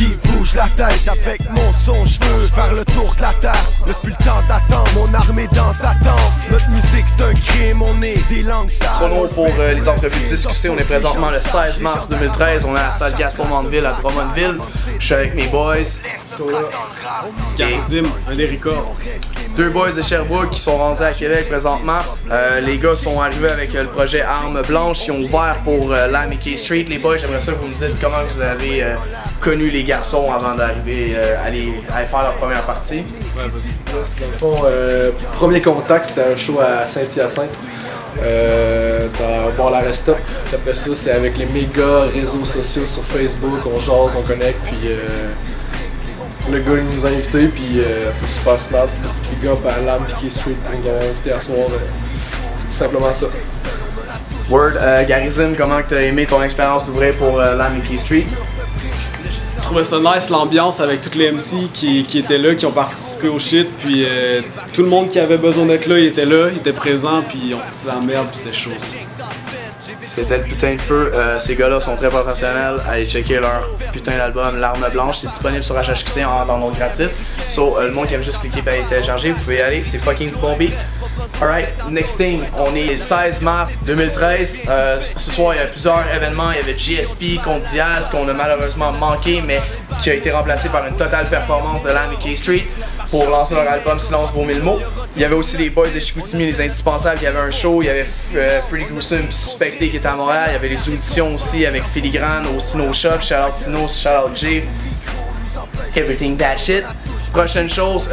qui bouge la tête. Avec mon son, je veux faire le tour de la terre. Laisse plus le temps d'attendre, mon armée dans t'attendre. Notre musique c'est un crime, on est des langues sales. Chrono pour les entrevues discussées. On est présentement le 16 mars 2013. On est à la salle Gaston Mandeville à Drummondville. Je suis avec mes boys. Garizim, un des records. Deux boys de Sherbrooke qui sont rendus à Québec présentement. Les gars sont arrivés avec le projet Armes Blanches. Ils ont ouvert pour la Mickey Street. Les boys, j'aimerais ça que vous me dites comment vous avez connu les garçons avant d'arriver à aller faire leur première partie. Ouais, vas-y. Dans le fond, premier contact, c'était un show à Saint-Hyacinthe, dans la Resta. Après ça, c'est avec les méga réseaux sociaux sur Facebook, on jase, on connecte, puis le gars il nous a invités, puis c'est super smart. Les gars par l'âme Mickey Street pour nous avoir invités à soir, c'est tout simplement ça. Word, Garizim, comment tu as aimé ton expérience d'ouvrir pour la Mickey Street? Je trouvais ça nice l'ambiance avec toutes les MC qui étaient là, qui ont participé au shit, puis tout le monde qui avait besoin d'être là, il était présent, puis on foutait la merde, puis c'était chaud. C'était le putain de feu. Ces gars-là sont très professionnels. Allez checker leur putain d'album L'Arme Blanche. C'est disponible sur HHQC en download gratis. So, le monde qui aime juste cliquer et aller télécharger, vous pouvez y aller. C'est fucking bon beat. Alright, next thing. On est le 16 mars 2013. Ce soir, il y a plusieurs événements. Il y avait GSP contre Diaz qu'on a malheureusement manqué, mais qui a été remplacé par une totale performance de la Mickey Street pour lancer leur album Silence vaut 1000 mots. Il y avait aussi les boys de Chicoutimi, les Indispensables, il y avait un show, il y avait Freddy Gruesome puis Suspecté qui était à Montréal, il y avait les auditions aussi avec Filigrane au Sino Shop, shout out Sino, shout out Jay, everything that shit. Prochaine chose,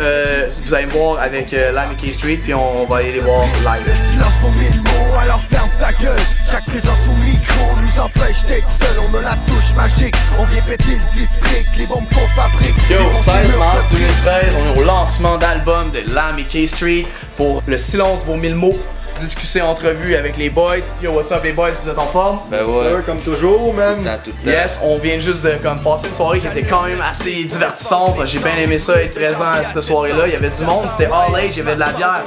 vous allez me voir avec la Mickey Street puis on va aller les voir live. Le silence vaut 1000 mots, alors ferme ta gueule. Chaque présence au micro nous empêche d'être seul. On a la touche magique, on vient péter le district, les bombes qu'on fabrique. Yo, 16 mars 2013, on est au lancement d'album de la Mickey Street pour Le Silence vaut 1000 mots. Discuter entrevue avec les boys. Yo, what's up les boys, vous êtes en forme? Ben ouais. Comme toujours, man. Tout le temps. Yes, on vient juste de passer une soirée qui était quand même assez divertissante. J'ai bien aimé ça, être présent à cette soirée-là. Il y avait du monde, c'était all age, il y avait de la bière.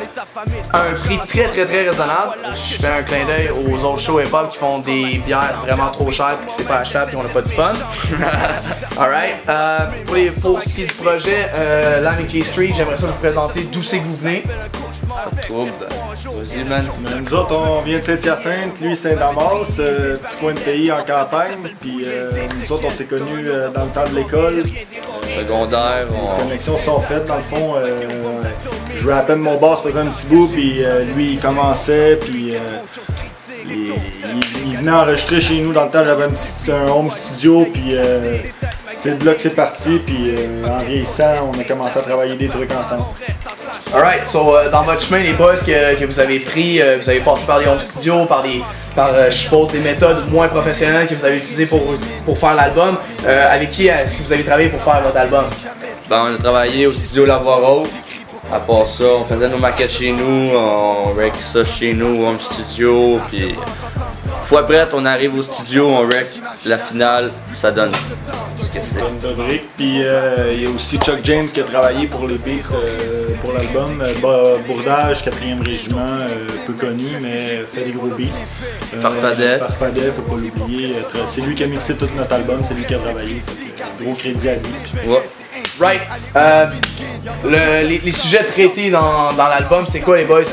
À un prix très raisonnable. Je fais un clin d'œil aux autres shows hip-hop qui font des bières vraiment trop chères et que c'est pas achetable et on a pas du fun. Alright. Pour ce qui est du projet, la Mickey Street, j'aimerais ça vous présenter d'où c'est que vous venez. Trouble. Vas-y, man. Nous autres, on vient de Saint-Hyacinthe, lui Saint-Damas, petit coin de pays en campagne. Puis nous autres, on s'est connus dans le temps de l'école. Secondaire, Les connexions sont faites, dans le fond. Je jouais à peine mon boss, faisait un petit bout, puis lui, il commençait, puis il venait enregistrer chez nous. Dans le temps, j'avais un home studio, puis c'est de là que c'est parti, puis en vieillissant, on a commencé à travailler des trucs ensemble. Alright, so dans votre chemin, les boys que vous avez pris, vous avez passé par les home studios, par je suppose des méthodes moins professionnelles que vous avez utilisées pour faire l'album. Avec qui est-ce que vous avez travaillé pour faire votre album? Ben, on a travaillé au studio La Voix Rose. À part ça, on faisait nos maquettes chez nous, on rec ça chez nous, home studio, puis fois prête, on arrive au studio, on rec la finale, ça donne ce que c'est. Donne de briques. Puis il y a aussi Chuck James qui a travaillé pour les beats pour l'album. Bourdage, 4e régiment, peu connu, mais fait des gros beats. Farfadet. Farfadet, faut pas l'oublier. C'est lui qui a mixé tout notre album, c'est lui qui a travaillé. Gros crédit à lui. Ouais. Right. Les sujets traités dans l'album, c'est quoi les boys?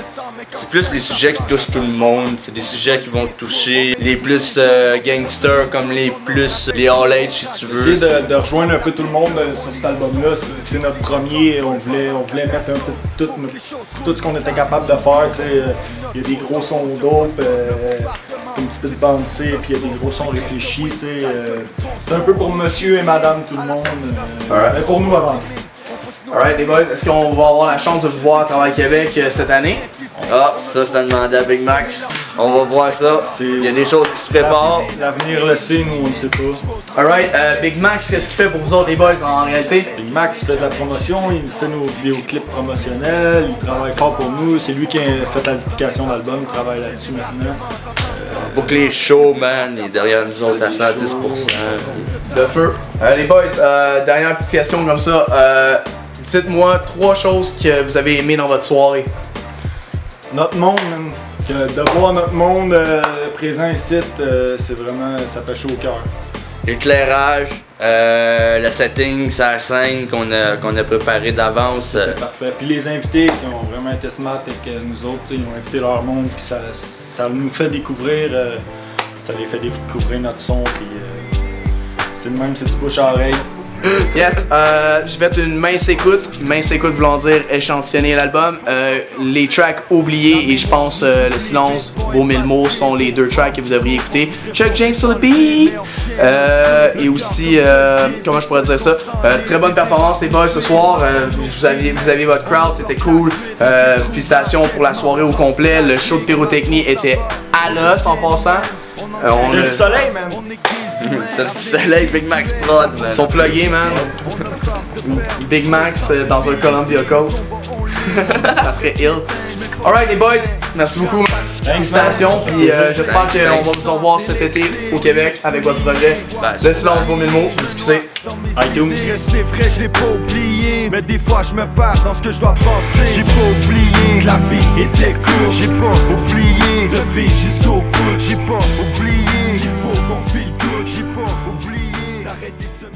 C'est plus les sujets qui touchent tout le monde, c'est des sujets qui vont toucher les plus gangsters comme les plus les all age si tu veux. Essayer de rejoindre un peu tout le monde sur cet album-là, c'est notre premier, on voulait mettre un peu tout ce qu'on était capable de faire. Il y a des gros sons dope, un petit peu de bouncy, puis il y a des gros sons réfléchis. C'est un peu pour monsieur et madame tout le monde, mais pour nous avant. Alright les boys, est-ce qu'on va avoir la chance de vous voir à Travail Québec cette année? Ah, ça c'est à demander à Big Max. On va voir ça. Il y a des choses qui se préparent. L'avenir le sait, nous on ne sait pas. Alright, Big Max, qu'est-ce qu'il fait pour vous autres les boys en réalité? Big Max fait de la promotion, il fait nos vidéoclips promotionnels, il travaille fort pour nous, c'est lui qui a fait la duplication de l'album, il travaille là-dessus maintenant. Pour que les shows, man, il est derrière nous autres à 110%. De feu. Les boys, dernière petite question comme ça. Dites-moi 3 choses que vous avez aimées dans votre soirée. Notre monde, man. De voir notre monde présent ici, c'est vraiment, ça fait chaud au cœur. l'éclairage, le setting, sa scène qu'on a préparé d'avance. Parfait. Puis les invités qui ont vraiment été smart avec nous autres, ils ont invité leur monde, puis ça nous fait découvrir, ça les fait découvrir notre son, puis c'est le même, c'est du bouche à oreille. Yes, je vais être une mince écoute voulant dire échantillonner l'album. Les tracks oubliés et je pense Le Silence, Vos 1000 mots sont les 2 tracks que vous devriez écouter. Chuck James sur le beat! Et aussi, comment je pourrais dire ça? Très bonne performance les boys ce soir. Vous aviez votre crowd, c'était cool. Félicitations pour la soirée au complet. Le show de pyrotechnie était à l'os en passant. C'est le soleil, man! C'est le petit soleil, Big Max Prod, man. Ils sont pluggés, man. Big Max dans un Columbia Coat. Ça serait ill. Alright, les boys, merci beaucoup. Félicitations, puis j'espère qu'on va vous revoir cet été au Québec avec votre projet. Le Silence vaut 1000 mots, discuter. iTunes. Rester vrai, je l'ai pas oublié. Mais des fois, je me perds dans ce que je dois penser. J'ai pas oublié que la vie était courte. J'ai pas oublié de vivre jusqu'au bout. J'ai pas oublié qu'il faut qu'on file good. J'ai pas oublié d'arrêter de se